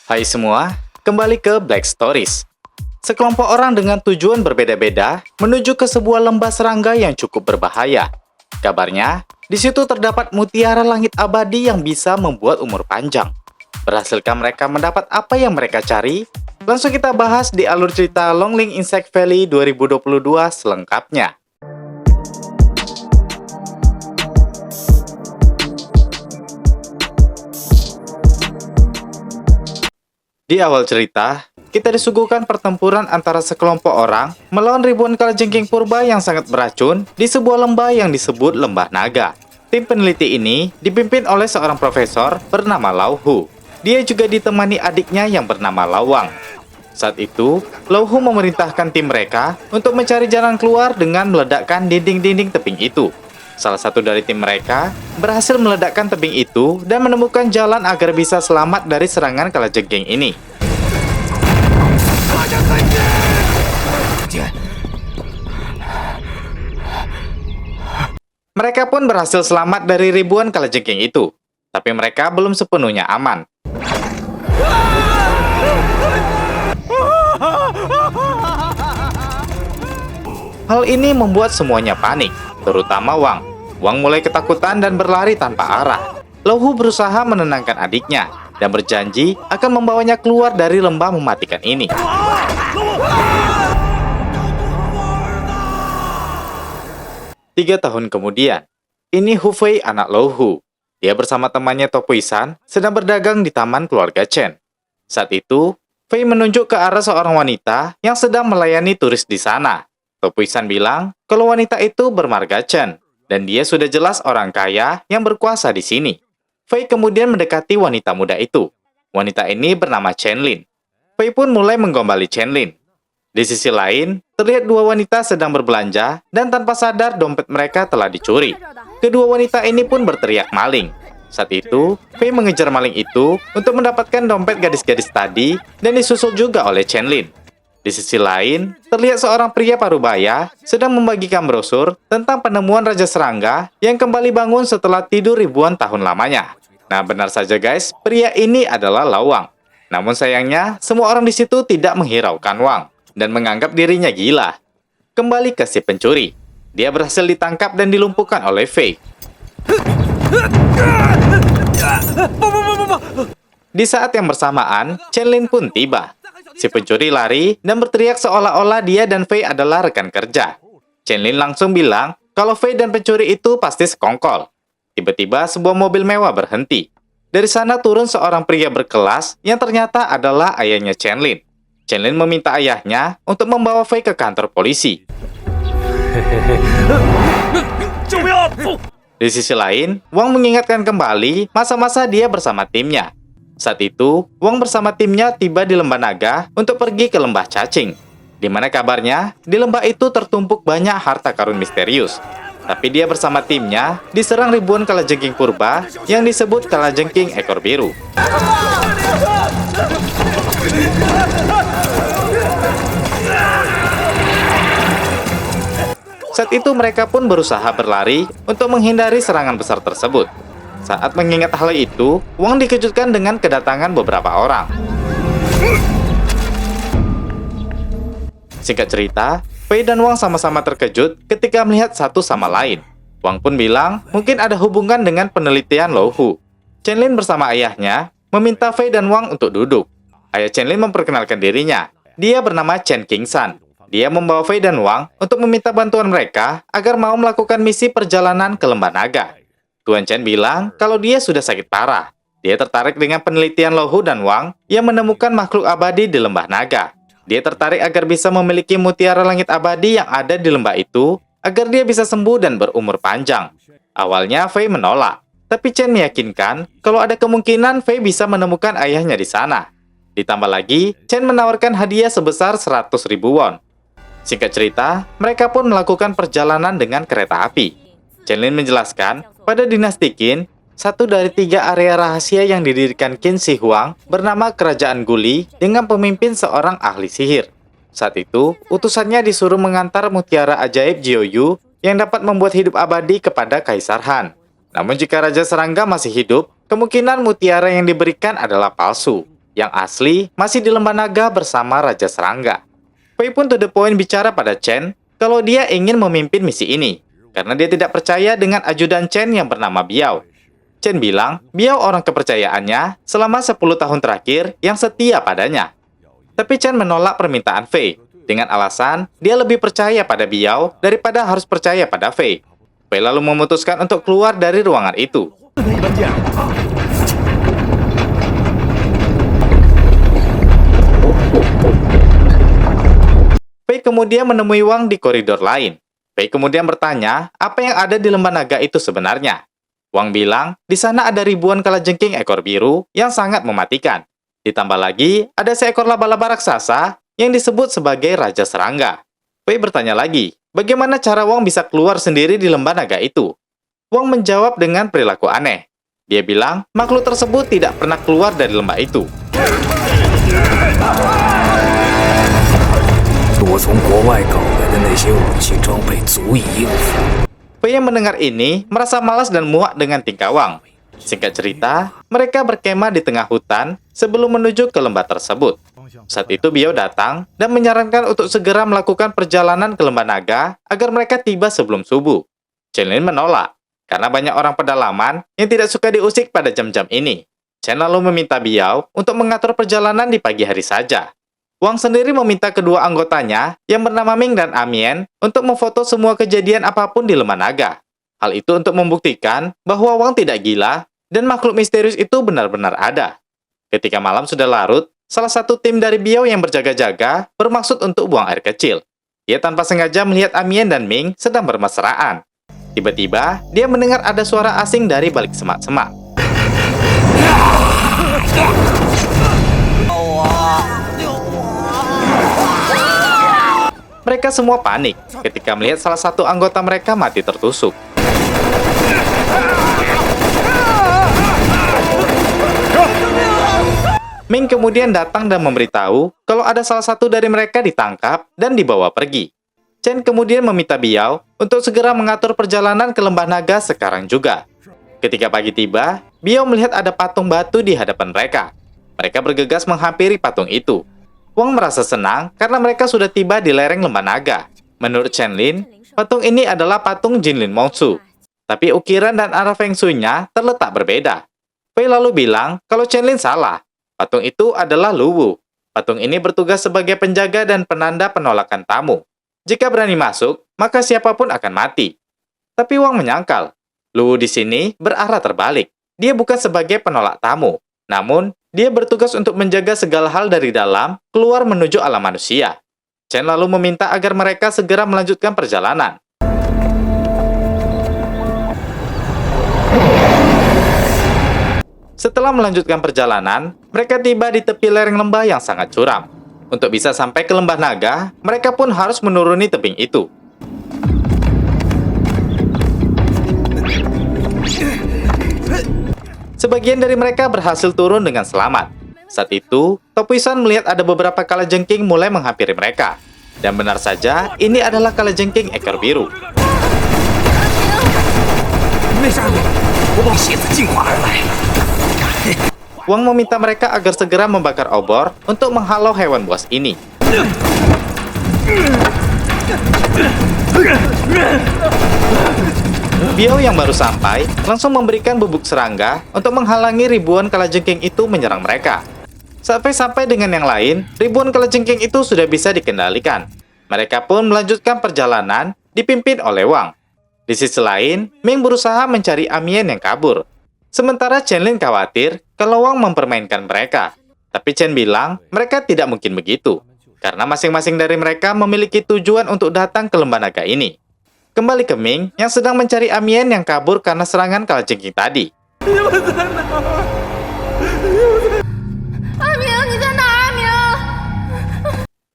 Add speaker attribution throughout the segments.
Speaker 1: Hai semua, kembali ke Black Stories. Sekelompok orang dengan tujuan berbeda-beda menuju ke sebuah lembah serangga yang cukup berbahaya. Kabarnya, di situ terdapat mutiara langit abadi yang bisa membuat umur panjang. Berhasilkah mereka mendapat apa yang mereka cari? Langsung kita bahas di alur cerita Longling Insect Valley 2022 selengkapnya. Di awal cerita, kita disuguhkan pertempuran antara sekelompok orang melawan ribuan kalajengking purba yang sangat beracun di sebuah lembah yang disebut Lembah Naga. Tim peneliti ini dipimpin oleh seorang profesor bernama Lao Hu. Dia juga ditemani adiknya yang bernama Lawang. Saat itu, Lao Hu memerintahkan tim mereka untuk mencari jalan keluar dengan meledakkan dinding-dinding tebing itu. Salah satu dari tim mereka berhasil meledakkan tebing itu dan menemukan jalan agar bisa selamat dari serangan kalajengking ini. Mereka pun berhasil selamat dari ribuan kalajengking itu, tapi mereka belum sepenuhnya aman. Hal ini membuat semuanya panik, terutama Wang. Wang mulai ketakutan dan berlari tanpa arah. Lao Hu berusaha menenangkan adiknya dan berjanji akan membawanya keluar dari lembah mematikan ini. 3 tahun kemudian, ini Hu Fei anak Lao Hu. Dia bersama temannya Topuisan sedang berdagang di taman keluarga Chen. Saat itu, Fei menunjuk ke arah seorang wanita yang sedang melayani turis di sana. Topuisan bilang kalau wanita itu bermarga Chen, dan dia sudah jelas orang kaya yang berkuasa di sini. Fei kemudian mendekati wanita muda itu. Wanita ini bernama Chen Lin. Fei pun mulai menggombali Chen Lin. Di sisi lain, terlihat dua wanita sedang berbelanja dan tanpa sadar dompet mereka telah dicuri. Kedua wanita ini pun berteriak maling. Saat itu, Fei mengejar maling itu untuk mendapatkan dompet gadis-gadis tadi dan disusul juga oleh Chen Lin. Di sisi lain, terlihat seorang pria parubaya sedang membagikan brosur tentang penemuan Raja Serangga yang kembali bangun setelah tidur ribuan tahun lamanya. Nah, benar saja guys, pria ini adalah Lawang. Namun sayangnya, semua orang di situ tidak menghiraukan Wang dan menganggap dirinya gila. Kembali ke si pencuri. Dia berhasil ditangkap dan dilumpuhkan oleh Fei. Di saat yang bersamaan, Chen Lin pun tiba. Si pencuri lari dan berteriak seolah-olah dia dan Fei adalah rekan kerja. Chen Lin langsung bilang kalau Fei dan pencuri itu pasti sekongkol. Tiba-tiba sebuah mobil mewah berhenti. Dari sana turun seorang pria berkelas yang ternyata adalah ayahnya Chen Lin. Chen Lin meminta ayahnya untuk membawa Fei ke kantor polisi. Di sisi lain, Wang mengingatkan kembali masa-masa dia bersama timnya. Saat itu, Wang bersama timnya tiba di Lembah Naga untuk pergi ke Lembah Cacing. Di mana kabarnya, di lembah itu tertumpuk banyak harta karun misterius. Tapi dia bersama timnya diserang ribuan kalajengking purba yang disebut kalajengking ekor biru. Saat itu mereka pun berusaha berlari untuk menghindari serangan besar tersebut. Saat mengingat hal itu, Wang dikejutkan dengan kedatangan beberapa orang. Singkat cerita, Fei dan Wang sama-sama terkejut ketika melihat satu sama lain. Wang pun bilang mungkin ada hubungan dengan penelitian Lao Hu. Chen Lin bersama ayahnya meminta Fei dan Wang untuk duduk. Ayah Chen Lin memperkenalkan dirinya. Dia bernama Chen Qingsan. Dia membawa Fei dan Wang untuk meminta bantuan mereka agar mau melakukan misi perjalanan ke Lembah Naga. Tuan Chen bilang kalau dia sudah sakit parah. Dia tertarik dengan penelitian Lao Hu dan Wang yang menemukan makhluk abadi di Lembah Naga. Dia tertarik agar bisa memiliki mutiara langit abadi yang ada di lembah itu agar dia bisa sembuh dan berumur panjang. Awalnya Fei menolak, tapi Chen meyakinkan kalau ada kemungkinan Fei bisa menemukan ayahnya di sana. Ditambah lagi, Chen menawarkan hadiah sebesar 100.000 won. Singkat cerita, mereka pun melakukan perjalanan dengan kereta api. Chen Lin menjelaskan, pada dinasti Qin, satu dari 3 area rahasia yang didirikan Qin Shi Huang bernama Kerajaan Guli dengan pemimpin seorang ahli sihir. Saat itu, utusannya disuruh mengantar mutiara ajaib Jiuyu yang dapat membuat hidup abadi kepada Kaisar Han. Namun jika Raja Serangga masih hidup, kemungkinan mutiara yang diberikan adalah palsu. Yang asli masih di Lembah Naga bersama Raja Serangga. Fei pun to the point bicara pada Chen kalau dia ingin memimpin misi ini, karena dia tidak percaya dengan ajudan Chen yang bernama Biao. Chen bilang Biao orang kepercayaannya selama 10 tahun terakhir yang setia padanya. Tapi Chen menolak permintaan Fei dengan alasan dia lebih percaya pada Biao daripada harus percaya pada Fei. Fei lalu memutuskan untuk keluar dari ruangan itu. Fei kemudian menemui Wang di koridor lain. Fei kemudian bertanya apa yang ada di Lembah Naga itu sebenarnya. Wang bilang di sana ada ribuan kalajengking ekor biru yang sangat mematikan. Ditambah lagi ada seekor laba-laba raksasa yang disebut sebagai Raja Serangga. Fei bertanya lagi, bagaimana cara Wang bisa keluar sendiri di Lembah Naga itu? Wang menjawab dengan perilaku aneh. Dia bilang makhluk tersebut tidak pernah keluar dari lembah itu. Fei yang mendengar ini merasa malas dan muak dengan tingkah Wang. Singkat cerita, mereka berkemah di tengah hutan sebelum menuju ke lembah tersebut. Saat itu Biao datang dan menyarankan untuk segera melakukan perjalanan ke Lembah Naga agar mereka tiba sebelum subuh. Chen Lin menolak, karena banyak orang pedalaman yang tidak suka diusik pada jam-jam ini. Chen lalu meminta Biao untuk mengatur perjalanan di pagi hari saja. Wang sendiri meminta kedua anggotanya yang bernama Ming dan Amien untuk memfoto semua kejadian apapun di Lembah Naga. Hal itu untuk membuktikan bahwa Wang tidak gila dan makhluk misterius itu benar-benar ada. Ketika malam sudah larut, salah satu tim dari Biao yang berjaga-jaga bermaksud untuk buang air kecil. Dia tanpa sengaja melihat Amien dan Ming sedang bermesraan. Tiba-tiba, dia mendengar ada suara asing dari balik semak-semak. Mereka semua panik ketika melihat salah satu anggota mereka mati tertusuk. Ming kemudian datang dan memberitahu kalau ada salah satu dari mereka ditangkap dan dibawa pergi. Chen kemudian meminta Biao untuk segera mengatur perjalanan ke Lembah Naga sekarang juga. Ketika pagi tiba, Biao melihat ada patung batu di hadapan mereka. Mereka bergegas menghampiri patung itu. Wang merasa senang karena mereka sudah tiba di lereng Lembah Naga. Menurut Chen Lin, patung ini adalah patung Jinlin Mongsu. Tapi ukiran dan arah Feng Shui-nya terletak berbeda. Fei lalu bilang kalau Chen Lin salah. Patung itu adalah Luwu. Patung ini bertugas sebagai penjaga dan penanda penolakan tamu. Jika berani masuk, maka siapapun akan mati. Tapi Wang menyangkal. Luwu di sini berarah terbalik. Dia bukan sebagai penolak tamu. Namun, dia bertugas untuk menjaga segala hal dari dalam keluar menuju alam manusia. Chen lalu meminta agar mereka segera melanjutkan perjalanan. Setelah melanjutkan perjalanan, mereka tiba di tepi lereng lembah yang sangat curam. Untuk bisa sampai ke Lembah Naga, mereka pun harus menuruni tebing itu. Sebagian dari mereka berhasil turun dengan selamat. Saat itu, Topuisan melihat ada beberapa kalajengking mulai menghampiri mereka. Dan benar saja, ini adalah kalajengking ekor biru. Wang meminta mereka agar segera membakar obor untuk menghalau hewan buas ini. Biao yang baru sampai langsung memberikan bubuk serangga untuk menghalangi ribuan kalajengking itu menyerang mereka. Sampai dengan yang lain, ribuan kalajengking itu sudah bisa dikendalikan. Mereka pun melanjutkan perjalanan dipimpin oleh Wang. Di sisi lain, Ming berusaha mencari Amien yang kabur. Sementara Chen Lin khawatir kalau Wang mempermainkan mereka. Tapi Chen bilang mereka tidak mungkin begitu, karena masing-masing dari mereka memiliki tujuan untuk datang ke Lembah Naga ini. Kembali ke Ming yang sedang mencari Amien yang kabur karena serangan kalajengking tadi.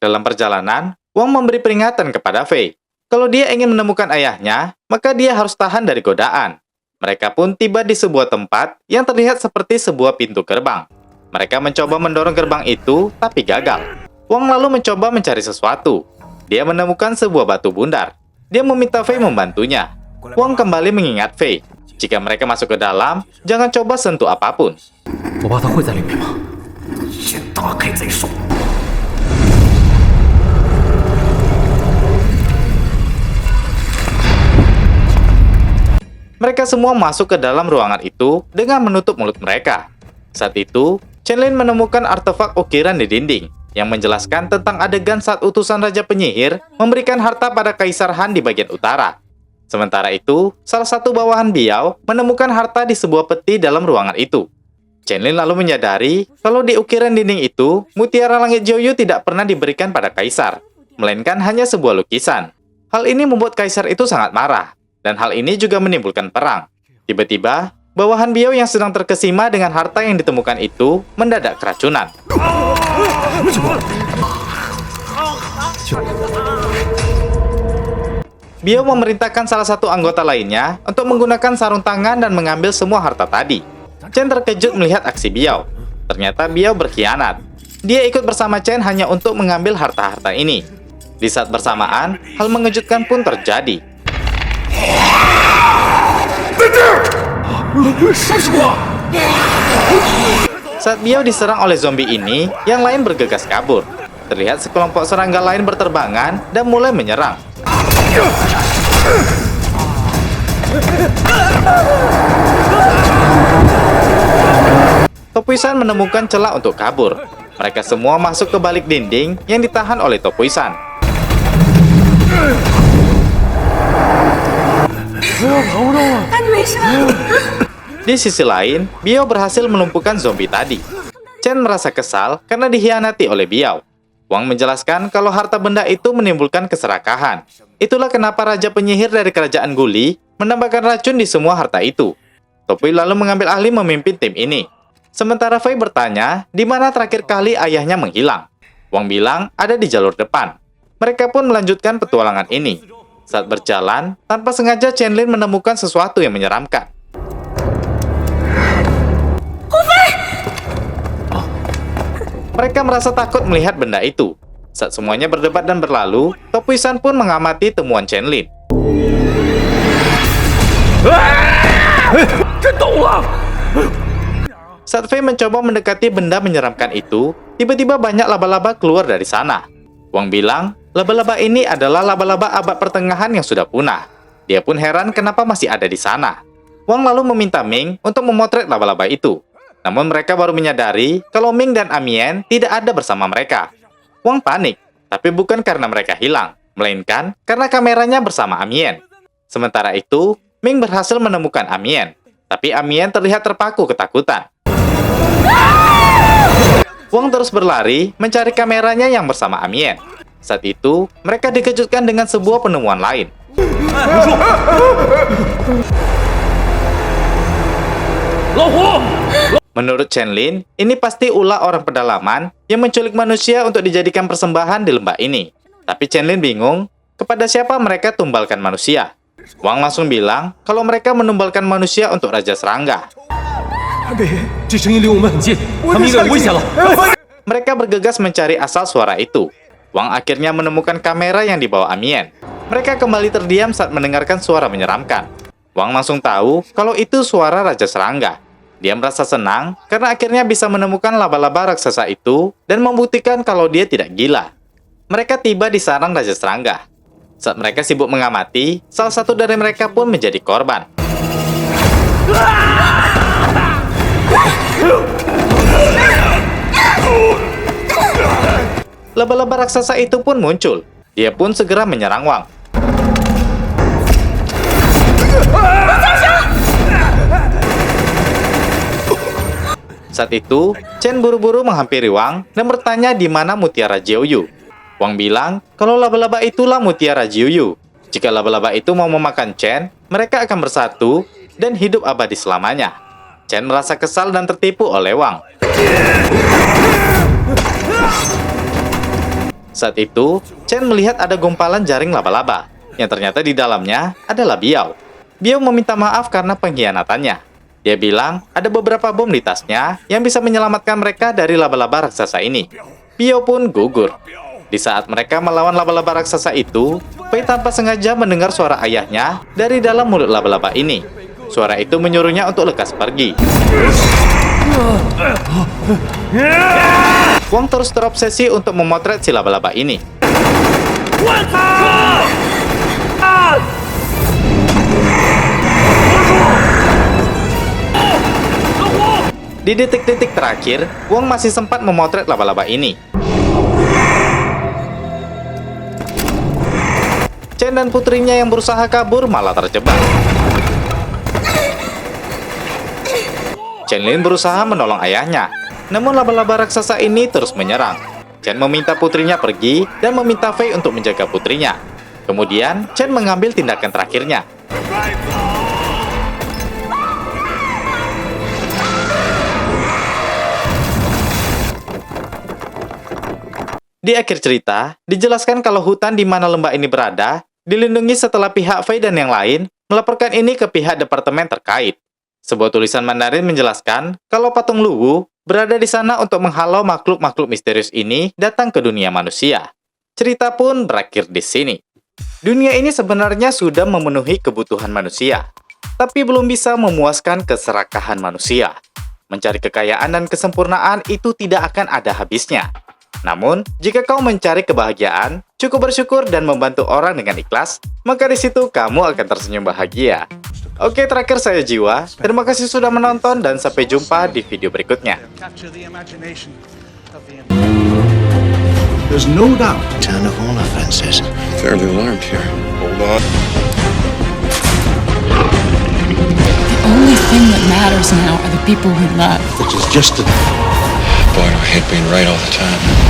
Speaker 1: Dalam perjalanan, Wang memberi peringatan kepada Fei. Kalau dia ingin menemukan ayahnya, maka dia harus tahan dari godaan. Mereka pun tiba di sebuah tempat yang terlihat seperti sebuah pintu gerbang. Mereka mencoba mendorong gerbang itu, tapi gagal. Wang lalu mencoba mencari sesuatu. Dia menemukan sebuah batu bundar. Dia meminta Fei membantunya. Wang kembali mengingat Fei. Jika mereka masuk ke dalam, jangan coba sentuh apapun.
Speaker 2: 先打开再说。
Speaker 1: Mereka semua masuk ke dalam ruangan itu dengan menutup mulut mereka. Saat itu, Chenlin menemukan artefak ukiran di dinding yang menjelaskan tentang adegan saat utusan Raja Penyihir memberikan harta pada Kaisar Han di bagian utara. Sementara itu, salah satu bawahan Biao menemukan harta di sebuah peti dalam ruangan itu. Chenlin lalu menyadari kalau di ukiran dinding itu, mutiara langit Jiuyu tidak pernah diberikan pada Kaisar, melainkan hanya sebuah lukisan. Hal ini membuat Kaisar itu sangat marah. Dan hal ini juga menimbulkan perang. Tiba-tiba, bawahan Biao yang sedang terkesima dengan harta yang ditemukan itu mendadak keracunan. Biao memerintahkan salah satu anggota lainnya untuk menggunakan sarung tangan dan mengambil semua harta tadi. Chen terkejut melihat aksi Biao. Ternyata Biao berkhianat. Dia ikut bersama Chen hanya untuk mengambil harta-harta ini. Di saat bersamaan, hal mengejutkan pun terjadi. Saat Biao diserang oleh zombie ini, yang lain bergegas kabur. Terlihat sekelompok serangga lain berterbangan dan mulai menyerang. Topuisan menemukan celah untuk kabur. Mereka semua masuk ke balik dinding yang ditahan oleh Topuisan. Di sisi lain, Biao berhasil melumpuhkan zombie tadi. Chen merasa kesal karena dikhianati oleh Biao. Wang menjelaskan kalau harta benda itu menimbulkan keserakahan. Itulah kenapa Raja Penyihir dari Kerajaan Guli menambahkan racun di semua harta itu. Topui lalu mengambil alih memimpin tim ini. Sementara Fei bertanya di mana terakhir kali ayahnya menghilang. Wang bilang ada di jalur depan. Mereka pun melanjutkan petualangan ini. Saat berjalan, tanpa sengaja Chenlin menemukan sesuatu yang menyeramkan. Mereka merasa takut melihat benda itu. Saat semuanya berdebat dan berlalu, Topuisan pun mengamati temuan Chenlin. Saat Fei mencoba mendekati benda menyeramkan itu, tiba-tiba banyak laba-laba keluar dari sana. Wang bilang, laba-laba ini adalah laba-laba abad pertengahan yang sudah punah. Dia pun heran kenapa masih ada di sana. Wang lalu meminta Ming untuk memotret laba-laba itu. Namun mereka baru menyadari kalau Ming dan Amien tidak ada bersama mereka. Wang panik, tapi bukan karena mereka hilang, melainkan karena kameranya bersama Amien. Sementara itu, Ming berhasil menemukan Amien, tapi Amien terlihat terpaku ketakutan. Wang terus berlari mencari kameranya yang bersama Amien. Saat itu, mereka dikejutkan dengan sebuah penemuan lain. Menurut Chenlin, ini pasti ulah orang pedalaman yang menculik manusia untuk dijadikan persembahan di lembah ini. Tapi Chenlin bingung, kepada siapa mereka tumbalkan manusia. Wang langsung bilang kalau mereka menumbalkan manusia untuk Raja Serangga. Mereka bergegas mencari asal suara itu. Wang akhirnya menemukan kamera yang dibawa Amien. Mereka kembali terdiam saat mendengarkan suara menyeramkan. Wang langsung tahu kalau itu suara Raja Serangga. Dia merasa senang karena akhirnya bisa menemukan laba-laba raksasa itu dan membuktikan kalau dia tidak gila. Mereka tiba di sarang Raja Serangga. Saat mereka sibuk mengamati, salah satu dari mereka pun menjadi korban. Laba-laba raksasa itu pun muncul. Dia pun segera menyerang Wang. Saat itu, Chen buru-buru menghampiri Wang dan bertanya di mana mutiara Jiuyu. Wang bilang kalau laba-laba itulah mutiara Jiuyu. Jika laba-laba itu mau memakan Chen, mereka akan bersatu dan hidup abadi selamanya. Chen merasa kesal dan tertipu oleh Wang. Saat itu, Chen melihat ada gumpalan jaring laba-laba, yang ternyata di dalamnya adalah Biao. Biao meminta maaf karena pengkhianatannya. Dia bilang ada beberapa bom di tasnya yang bisa menyelamatkan mereka dari laba-laba raksasa ini. Biao pun gugur. Di saat mereka melawan laba-laba raksasa itu, Fei tanpa sengaja mendengar suara ayahnya dari dalam mulut laba-laba ini. Suara itu menyuruhnya untuk lekas pergi. Wang terus terobsesi untuk memotret si laba-laba ini. Di detik-detik terakhir, Wang masih sempat memotret laba-laba ini. Chen dan putrinya yang berusaha kabur malah terjebak. Chen Lin berusaha menolong ayahnya, namun laba-laba raksasa ini terus menyerang. Chen meminta putrinya pergi dan meminta Fei untuk menjaga putrinya. Kemudian, Chen mengambil tindakan terakhirnya. Di akhir cerita, dijelaskan kalau hutan di mana lembah ini berada dilindungi setelah pihak Fei dan yang lain melaporkan ini ke pihak departemen terkait. Sebuah tulisan Mandarin menjelaskan kalau patung Luwu berada di sana untuk menghalau makhluk-makhluk misterius ini datang ke dunia manusia. Cerita pun berakhir di sini. Dunia ini sebenarnya sudah memenuhi kebutuhan manusia, tapi belum bisa memuaskan keserakahan manusia. Mencari kekayaan dan kesempurnaan itu tidak akan ada habisnya. Namun, jika kau mencari kebahagiaan, cukup bersyukur dan membantu orang dengan ikhlas, maka di situ kamu akan tersenyum bahagia. Oke, terakhir saya Jiwa. Terima kasih sudah menonton dan sampai jumpa di video berikutnya.
Speaker 2: There's no doubt. Town of all offenses.
Speaker 3: Fairly alarmed here. Hold on.
Speaker 4: The only thing that matters now are the people we love.
Speaker 2: Which is just a...
Speaker 3: Boy, do I hate being right all the time.